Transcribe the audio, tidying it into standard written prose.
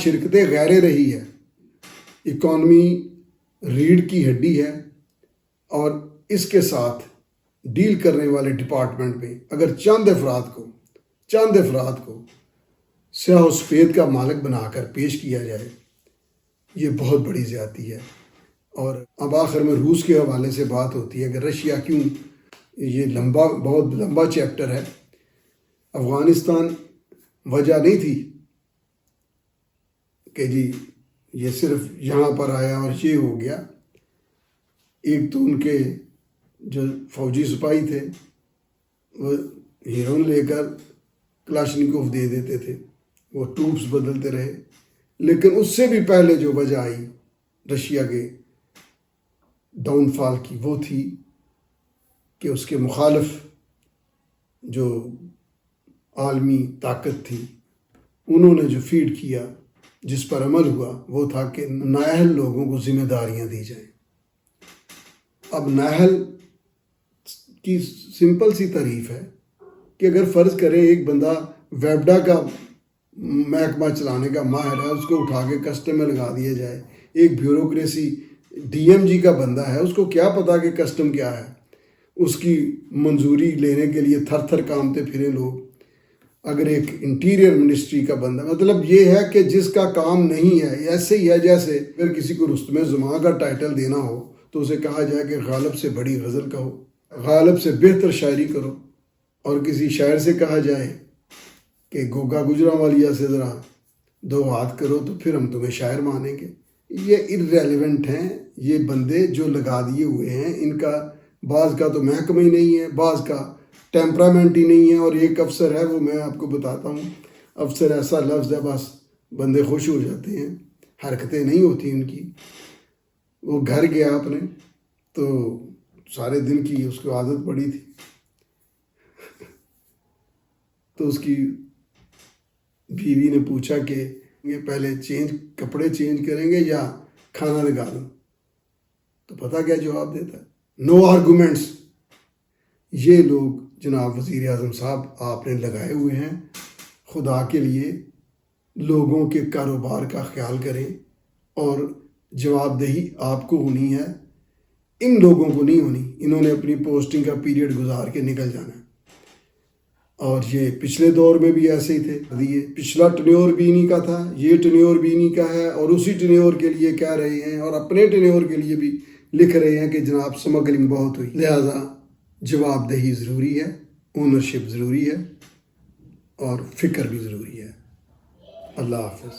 شرکت غیر رہی ہے، اکانومی ریڑھ کی ہڈی ہے، اور اس کے ساتھ ڈیل کرنے والے ڈپارٹمنٹ میں اگر چند افراد کو سیاہ و سفید کا مالک بنا کر پیش کیا جائے، یہ بہت بڑی زیادتی ہے۔ اور اب آخر میں روس کے حوالے سے بات ہوتی ہے کہ رشیا کیوں، یہ بہت لمبا چیپٹر ہے۔ افغانستان وجہ نہیں تھی کہ جی یہ صرف یہاں پر آیا اور یہ ہو گیا۔ ایک تو ان کے جو فوجی سپاہی تھے وہ ہیرون لے کر کلاشنکوف دے دیتے تھے، وہ ٹروپس بدلتے رہے۔ لیکن اس سے بھی پہلے جو وجہ آئی رشیا کے ڈاؤن فال کی، وہ تھی کہ اس کے مخالف جو عالمی طاقت تھی، انہوں نے جو فیڈ کیا، جس پر عمل ہوا، وہ تھا کہ نااہل لوگوں کو ذمہ داریاں دی جائیں۔ اب نااہل کی سمپل سی تعریف ہے کہ اگر فرض کریں ایک بندہ ویبڈا کا محکمہ چلانے کا ماہر ہے، اس کو اٹھا کے کسٹم میں لگا دیا جائے۔ ایک بیوروکریسی ڈی ایم جی کا بندہ ہے، اس کو کیا پتا کہ کسٹم کیا ہے، اس کی منظوری لینے کے لیے تھر تھر کامتے پھرے لوگ۔ اگر ایک انٹیریئر منسٹری کا بندہ، مطلب یہ ہے کہ جس کا کام نہیں ہے، ایسے ہی ہے جیسے اگر کسی کو رستم زماں کا ٹائٹل دینا ہو تو اسے کہا جائے کہ غالب سے بڑی غزل کہو، غالب سے بہتر شاعری کرو، اور کسی شاعر سے کہا جائے کہ گوگا گجرانوالیہ سے ذرا دو ہاتھ کرو تو پھر ہم تمہیں شاعر مانیں گے۔ یہ ارریلیونٹ ہیں، یہ بندے جو لگا دیے ہوئے ہیں، ان کا بعض کا تو محکمہ ہی نہیں ہے، بعض کا ٹیمپرامنٹ ہی نہیں ہے۔ اور ایک افسر ہے، وہ میں آپ کو بتاتا ہوں، افسر ایسا لفظ ہے بس بندے خوش ہو جاتے ہیں، حرکتیں نہیں ہوتی ان کی۔ وہ گھر گیا اپنے تو سارے دن کی اس کو عادت پڑی تھی، تو اس کی بیوی نے پوچھا کہ یہ پہلے کپڑے چینج کریں گے یا کھانا لگا دوں؟ تو پتہ کیا جواب دیتا ہے؟ نو آرگومنٹس۔ یہ لوگ جناب وزیر اعظم صاحب آپ نے لگائے ہوئے ہیں، خدا کے لیے لوگوں کے کاروبار کا خیال کریں، اور جواب دہی آپ کو ہونی ہے، ان لوگوں کو نہیں ہونی۔ انہوں نے اپنی پوسٹنگ کا پیریڈ گزار کے نکل جانا ہے۔ اور یہ پچھلے دور میں بھی ایسے ہی تھے، یہ پچھلا ٹنیور بھی انہی کا تھا، یہ ٹنیور بھی انہی کا ہے، اور اسی ٹنیور کے لیے کہہ رہے ہیں، اور اپنے ٹنیور کے لیے بھی لکھ رہے ہیں کہ جناب سمگلنگ بہت ہوئی۔ لہٰذا جواب دہی ضروری ہے، اونرشپ ضروری ہے، اور فکر بھی ضروری ہے۔ اللہ حافظ۔